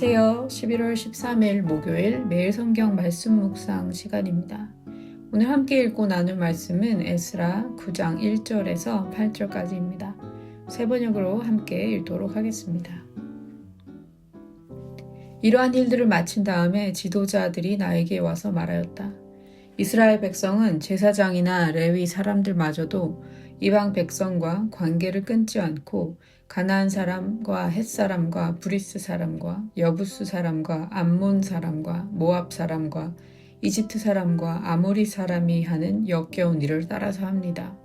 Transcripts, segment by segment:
안녕하세요. 11월 13일 목요일 매일 성경 말씀 묵상 시간입니다. 오늘 함께 읽고 나눌 말씀은 에스라 9장 1절에서 8절까지입니다. 세 번역으로 함께 읽도록 하겠습니다. 이러한 일들을 마친 다음에 지도자들이 나에게 와서 말하였다. 이스라엘 백성은 제사장이나 레위 사람들마저도 이방 백성과 관계를 끊지 않고 가나안 사람과 헷 사람과 브리스 사람과 여부스 사람과 암몬 사람과 모압 사람과 이집트 사람과 아모리 사람이 하는 역겨운 일을 따라서 합니다.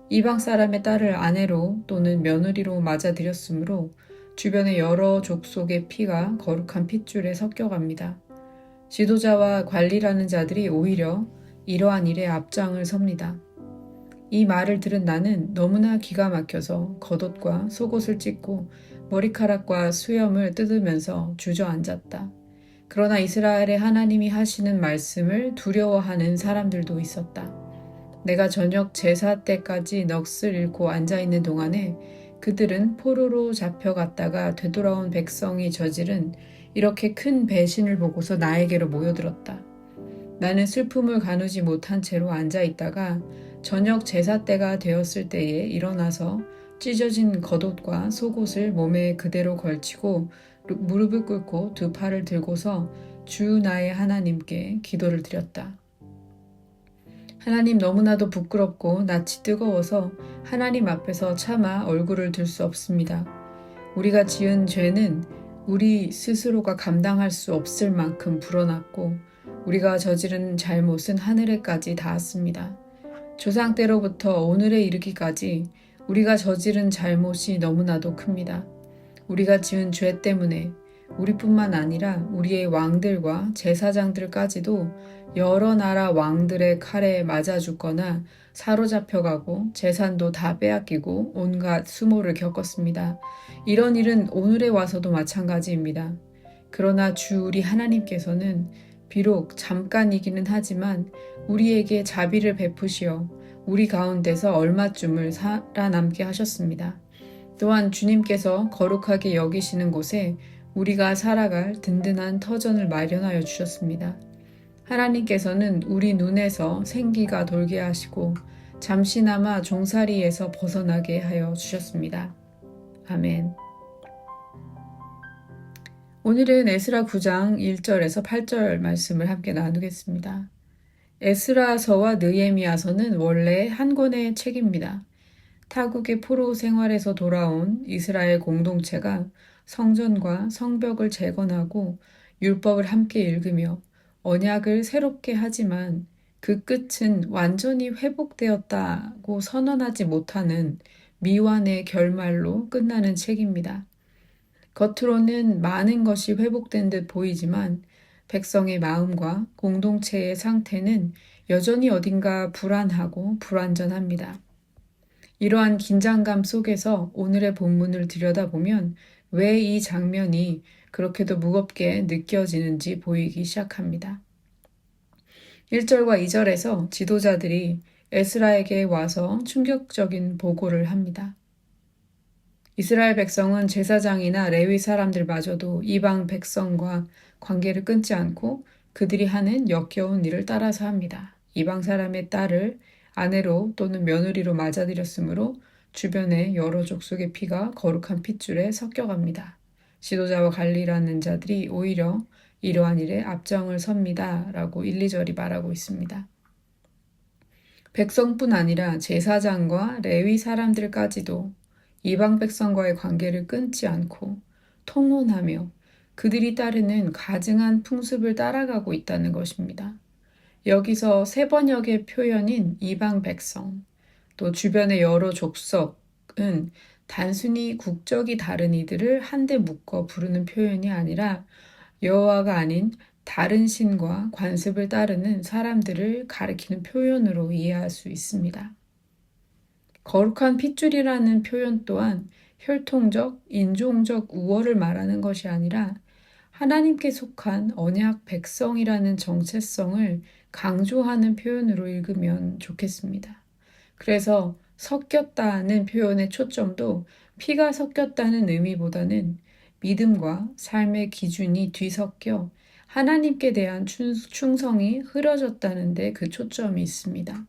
이방 사람의 딸을 아내로 또는 며느리로 맞아들였으므로 주변의 여러 족속의 피가 거룩한 핏줄에 섞여갑니다. 지도자와 관리라는 자들이 오히려 이러한 일에 앞장을 섭니다. 이 말을 들은 나는 너무나 기가 막혀서 겉옷과 속옷을 찢고 머리카락과 수염을 뜯으면서 주저앉았다. 그러나 이스라엘의 하나님이 하시는 말씀을 두려워하는 사람들도 있었다. 내가 저녁 제사 때까지 넋을 잃고 앉아있는 동안에 그들은 포로로 잡혀갔다가 되돌아온 백성이 저지른 이렇게 큰 배신을 보고서 나에게로 모여들었다. 나는 슬픔을 가누지 못한 채로 앉아있다가 저녁 제사 때가 되었을 때에 일어나서 찢어진 겉옷과 속옷을 몸에 그대로 걸치고 무릎을 꿇고 두 팔을 들고서 주 나의 하나님께 기도를 드렸다. 하나님, 너무나도 부끄럽고 낯이 뜨거워서 하나님 앞에서 차마 얼굴을 들 수 없습니다. 우리가 지은 죄는 우리 스스로가 감당할 수 없을 만큼 불어났고 우리가 저지른 잘못은 하늘에까지 닿았습니다. 조상 때로부터 오늘에 이르기까지 우리가 저지른 잘못이 너무나도 큽니다. 우리가 지은 죄 때문에 우리뿐만 아니라 우리의 왕들과 제사장들까지도 여러 나라 왕들의 칼에 맞아 죽거나 사로잡혀가고 재산도 다 빼앗기고 온갖 수모를 겪었습니다. 이런 일은 오늘에 와서도 마찬가지입니다. 그러나 주 우리 하나님께서는 비록 잠깐이기는 하지만 우리에게 자비를 베푸시어 우리 가운데서 얼마쯤을 살아남게 하셨습니다. 또한 주님께서 거룩하게 여기시는 곳에 우리가 살아갈 든든한 터전을 마련하여 주셨습니다. 하나님께서는 우리 눈에서 생기가 돌게 하시고 잠시나마 종살이에서 벗어나게 하여 주셨습니다. 아멘. 오늘은 에스라 9장 1절에서 8절 말씀을 함께 나누겠습니다. 에스라서와 느헤미야서는 원래 한 권의 책입니다. 타국의 포로 생활에서 돌아온 이스라엘 공동체가 성전과 성벽을 재건하고 율법을 함께 읽으며 언약을 새롭게 하지만 그 끝은 완전히 회복되었다고 선언하지 못하는 미완의 결말로 끝나는 책입니다. 겉으로는 많은 것이 회복된 듯 보이지만 백성의 마음과 공동체의 상태는 여전히 어딘가 불안하고 불완전합니다. 이러한 긴장감 속에서 오늘의 본문을 들여다보면 왜 이 장면이 그렇게도 무겁게 느껴지는지 보이기 시작합니다. 1절과 2절에서 지도자들이 에스라에게 와서 충격적인 보고를 합니다. 이스라엘 백성은 제사장이나 레위 사람들마저도 이방 백성과 관계를 끊지 않고 그들이 하는 역겨운 일을 따라서 합니다. 이방 사람의 딸을 아내로 또는 며느리로 맞아들였으므로 주변의 여러 족속의 피가 거룩한 핏줄에 섞여갑니다. 지도자와 관리라는 자들이 오히려 이러한 일에 앞장을 섭니다. 라고 1, 2절이 말하고 있습니다. 백성뿐 아니라 제사장과 레위 사람들까지도 이방 백성과의 관계를 끊지 않고 통혼하며 그들이 따르는 가증한 풍습을 따라가고 있다는 것입니다. 여기서 세 번역의 표현인 이방 백성, 또 주변의 여러 족속은 단순히 국적이 다른 이들을 한데 묶어 부르는 표현이 아니라 여호와가 아닌 다른 신과 관습을 따르는 사람들을 가리키는 표현으로 이해할 수 있습니다. 거룩한 핏줄이라는 표현 또한 혈통적, 인종적 우월을 말하는 것이 아니라 하나님께 속한 언약 백성이라는 정체성을 강조하는 표현으로 읽으면 좋겠습니다. 그래서 섞였다는 표현의 초점도 피가 섞였다는 의미보다는 믿음과 삶의 기준이 뒤섞여 하나님께 대한 충성이 흐려졌다는 데 그 초점이 있습니다.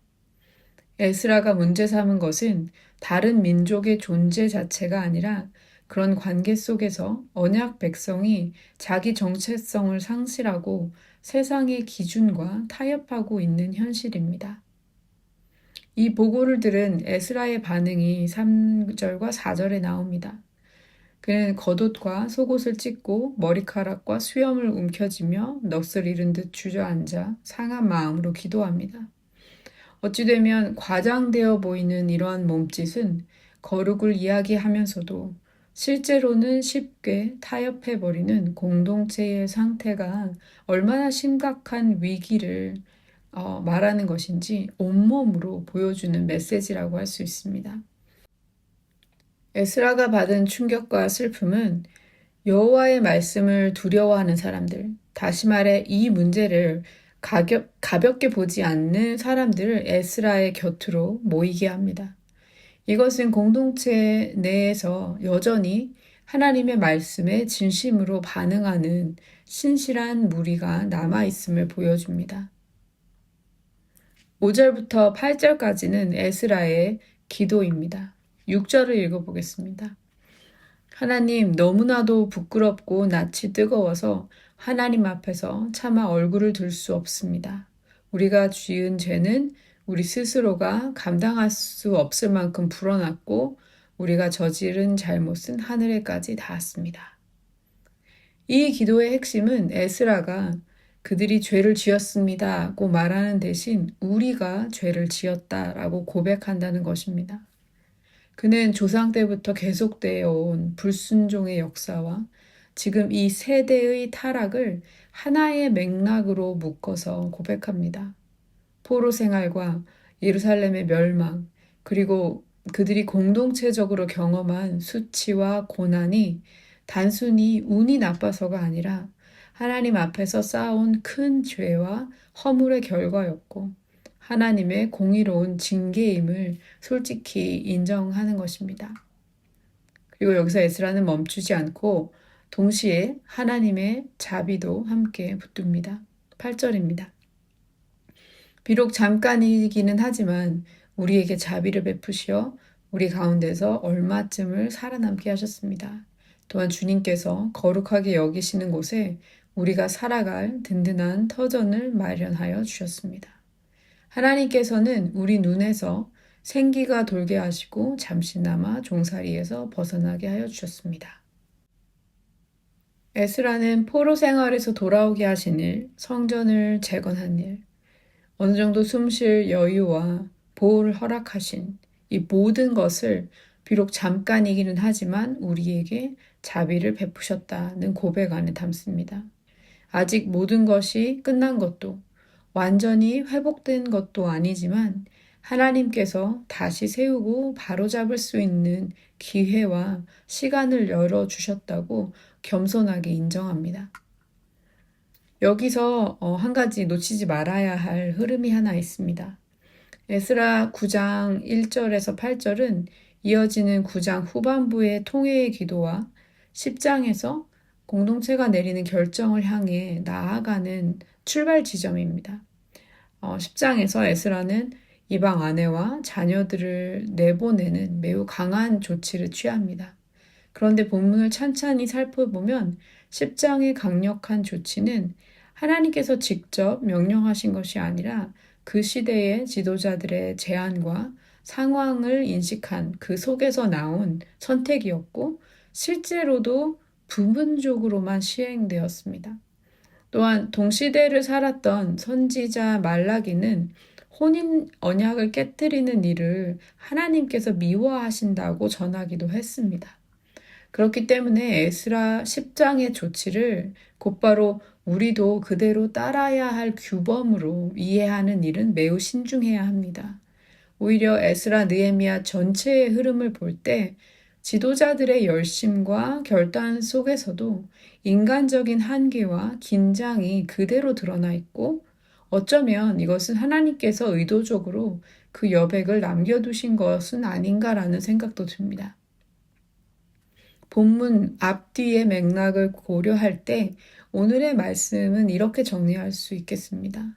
에스라가 문제 삼은 것은 다른 민족의 존재 자체가 아니라 그런 관계 속에서 언약 백성이 자기 정체성을 상실하고 세상의 기준과 타협하고 있는 현실입니다. 이 보고를 들은 에스라의 반응이 3절과 4절에 나옵니다. 그는 겉옷과 속옷을 찢고 머리카락과 수염을 움켜쥐며 넋을 잃은 듯 주저앉아 상한 마음으로 기도합니다. 어찌되면 과장되어 보이는 이러한 몸짓은 거룩을 이야기하면서도 실제로는 쉽게 타협해버리는 공동체의 상태가 얼마나 심각한 위기를 말하는 것인지 온몸으로 보여주는 메시지라고 할 수 있습니다. 에스라가 받은 충격과 슬픔은 여호와의 말씀을 두려워하는 사람들, 다시 말해 이 문제를 가볍게 보지 않는 사람들을 에스라의 곁으로 모이게 합니다. 이것은 공동체 내에서 여전히 하나님의 말씀에 진심으로 반응하는 신실한 무리가 남아있음을 보여줍니다. 5절부터 8절까지는 에스라의 기도입니다. 6절을 읽어보겠습니다. 하나님, 너무나도 부끄럽고 낯이 뜨거워서 하나님 앞에서 차마 얼굴을 들 수 없습니다. 우리가 지은 죄는 우리 스스로가 감당할 수 없을 만큼 불어났고 우리가 저지른 잘못은 하늘에까지 닿았습니다. 이 기도의 핵심은 에스라가 그들이 죄를 지었습니다고 말하는 대신 우리가 죄를 지었다라고 고백한다는 것입니다. 그는 조상 때부터 계속되어 온 불순종의 역사와 지금 이 세대의 타락을 하나의 맥락으로 묶어서 고백합니다. 포로 생활과 예루살렘의 멸망, 그리고 그들이 공동체적으로 경험한 수치와 고난이 단순히 운이 나빠서가 아니라 하나님 앞에서 쌓아온 큰 죄와 허물의 결과였고 하나님의 공의로운 징계임을 솔직히 인정하는 것입니다. 그리고 여기서 에스라는 멈추지 않고 동시에 하나님의 자비도 함께 붙듭니다. 8절입니다. 비록 잠깐이기는 하지만 우리에게 자비를 베푸시어 우리 가운데서 얼마쯤을 살아남게 하셨습니다. 또한 주님께서 거룩하게 여기시는 곳에 우리가 살아갈 든든한 터전을 마련하여 주셨습니다. 하나님께서는 우리 눈에서 생기가 돌게 하시고 잠시나마 종살이에서 벗어나게 하여 주셨습니다. 에스라는 포로 생활에서 돌아오게 하신 일, 성전을 재건한 일, 어느 정도 숨쉴 여유와 보호를 허락하신 이 모든 것을 비록 잠깐이기는 하지만 우리에게 자비를 베푸셨다는 고백 안에 담습니다. 아직 모든 것이 끝난 것도 완전히 회복된 것도 아니지만 하나님께서 다시 세우고 바로잡을 수 있는 기회와 시간을 열어주셨다고 겸손하게 인정합니다. 여기서 한 가지 놓치지 말아야 할 흐름이 하나 있습니다. 에스라 9장 1절에서 8절은 이어지는 9장 후반부의 통회의 기도와 10장에서 공동체가 내리는 결정을 향해 나아가는 출발 지점입니다. 10장에서 에스라는 이방 아내와 자녀들을 내보내는 매우 강한 조치를 취합니다. 그런데 본문을 찬찬히 살펴보면 10장의 강력한 조치는 하나님께서 직접 명령하신 것이 아니라 그 시대의 지도자들의 제안과 상황을 인식한 그 속에서 나온 선택이었고 실제로도 부분적으로만 시행되었습니다. 또한 동시대를 살았던 선지자 말라기는 혼인 언약을 깨뜨리는 일을 하나님께서 미워하신다고 전하기도 했습니다. 그렇기 때문에 에스라 10장의 조치를 곧바로 우리도 그대로 따라야 할 규범으로 이해하는 일은 매우 신중해야 합니다. 오히려 에스라 느헤미야 전체의 흐름을 볼 때 지도자들의 열심과 결단 속에서도 인간적인 한계와 긴장이 그대로 드러나 있고 어쩌면 이것은 하나님께서 의도적으로 그 여백을 남겨두신 것은 아닌가라는 생각도 듭니다. 본문 앞뒤의 맥락을 고려할 때 오늘의 말씀은 이렇게 정리할 수 있겠습니다.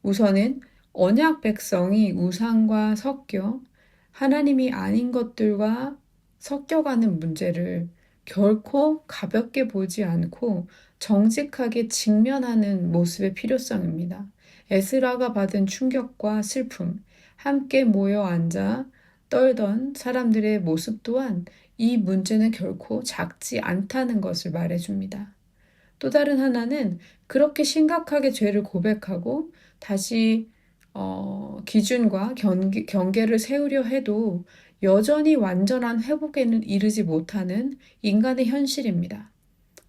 우선은 언약 백성이 우상과 섞여 하나님이 아닌 것들과 섞여가는 문제를 결코 가볍게 보지 않고 정직하게 직면하는 모습의 필요성입니다. 에스라가 받은 충격과 슬픔, 함께 모여 앉아 떨던 사람들의 모습 또한 이 문제는 결코 작지 않다는 것을 말해줍니다. 또 다른 하나는 그렇게 심각하게 죄를 고백하고 다시 기준과 경계를 세우려 해도 여전히 완전한 회복에는 이르지 못하는 인간의 현실입니다.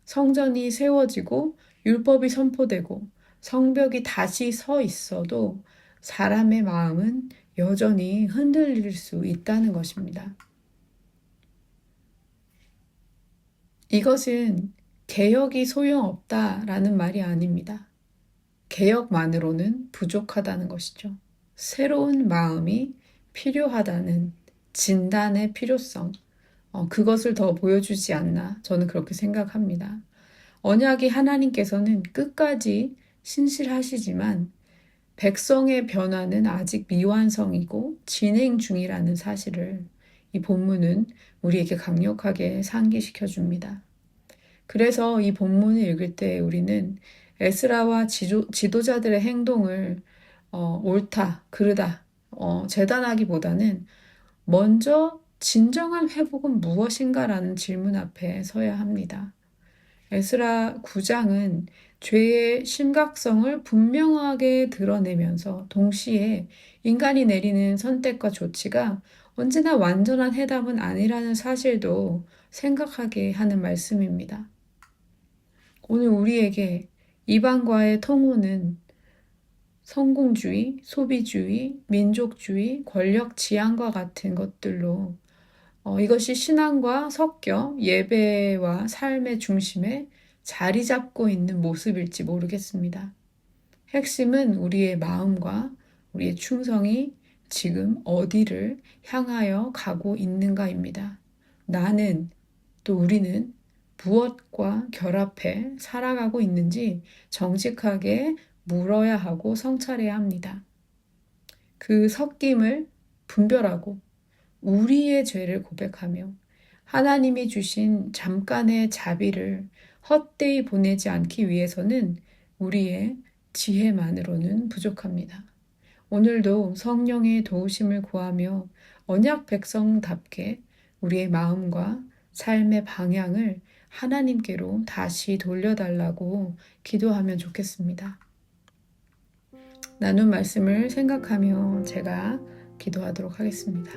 성전이 세워지고 율법이 선포되고 성벽이 다시 서 있어도 사람의 마음은 여전히 흔들릴 수 있다는 것입니다. 이것은 개혁이 소용없다라는 말이 아닙니다. 개혁만으로는 부족하다는 것이죠. 새로운 마음이 필요하다는 진단의 필요성, 그것을 더 보여주지 않나 저는 그렇게 생각합니다. 언약이 하나님께서는 끝까지 신실하시지만 백성의 변화는 아직 미완성이고 진행 중이라는 사실을 이 본문은 우리에게 강력하게 상기시켜 줍니다. 그래서 이 본문을 읽을 때 우리는 에스라와 지도자들의 행동을 옳다, 그르다, 재단하기보다는 먼저 진정한 회복은 무엇인가라는 질문 앞에 서야 합니다. 에스라 9장은 죄의 심각성을 분명하게 드러내면서 동시에 인간이 내리는 선택과 조치가 언제나 완전한 해답은 아니라는 사실도 생각하게 하는 말씀입니다. 오늘 우리에게 이방과의 통호는 성공주의, 소비주의, 민족주의, 권력 지향과 같은 것들로 이것이 신앙과 섞여 예배와 삶의 중심에 자리 잡고 있는 모습일지 모르겠습니다. 핵심은 우리의 마음과 우리의 충성이 지금 어디를 향하여 가고 있는가입니다. 나는 또 우리는 무엇과 결합해 살아가고 있는지 정직하게 물어야 하고 성찰해야 합니다. 그 섞임을 분별하고 우리의 죄를 고백하며 하나님이 주신 잠깐의 자비를 헛되이 보내지 않기 위해서는 우리의 지혜만으로는 부족합니다. 오늘도 성령의 도우심을 구하며 언약 백성답게 우리의 마음과 삶의 방향을 하나님께로 다시 돌려달라고 기도하면 좋겠습니다. 나눈 말씀을 생각하며 제가 기도하도록 하겠습니다.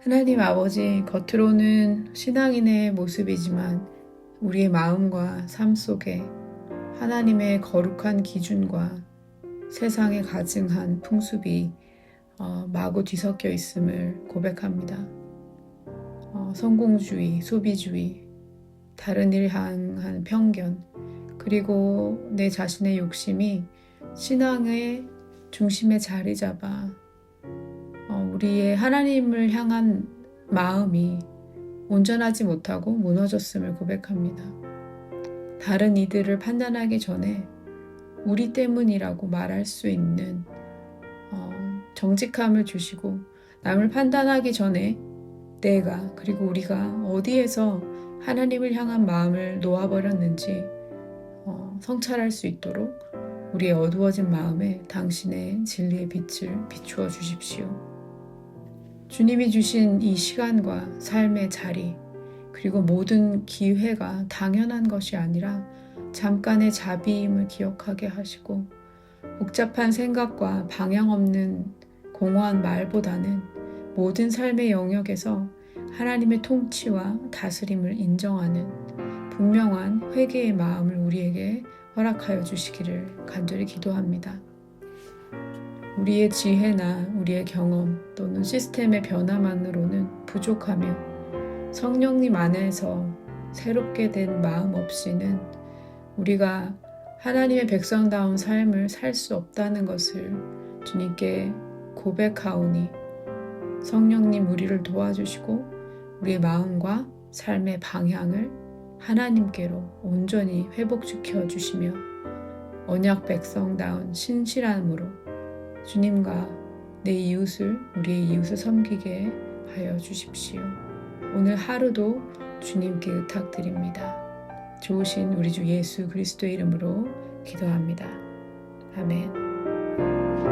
하나님 아버지, 겉으로는 신앙인의 모습이지만 우리의 마음과 삶 속에 하나님의 거룩한 기준과 세상에 가증한 풍습이 마구 뒤섞여 있음을 고백합니다. 성공주의, 소비주의, 다른 일 향한 편견, 그리고 내 자신의 욕심이 신앙의 중심에 자리 잡아 우리의 하나님을 향한 마음이 온전하지 못하고 무너졌음을 고백합니다. 다른 이들을 판단하기 전에 우리 때문이라고 말할 수 있는 정직함을 주시고 남을 판단하기 전에 내가 그리고 우리가 어디에서 하나님을 향한 마음을 놓아버렸는지 성찰할 수 있도록 우리의 어두워진 마음에 당신의 진리의 빛을 비추어 주십시오. 주님이 주신 이 시간과 삶의 자리, 그리고 모든 기회가 당연한 것이 아니라 잠깐의 자비임을 기억하게 하시고 복잡한 생각과 방향 없는 공허한 말보다는 모든 삶의 영역에서 하나님의 통치와 다스림을 인정하는 분명한 회개의 마음을 우리에게 허락하여 주시기를 간절히 기도합니다. 우리의 지혜나 우리의 경험 또는 시스템의 변화만으로는 부족하며 성령님 안에서 새롭게 된 마음 없이는 우리가 하나님의 백성다운 삶을 살 수 없다는 것을 주님께 고백하오니 성령님 우리를 도와주시고 우리의 마음과 삶의 방향을 하나님께로 온전히 회복시켜 주시며 언약 백성다운 신실함으로 주님과 내 이웃을, 우리의 이웃을 섬기게 하여 주십시오. 오늘 하루도 주님께 의탁드립니다. 좋으신 우리 주 예수 그리스도의 이름으로 기도합니다. 아멘.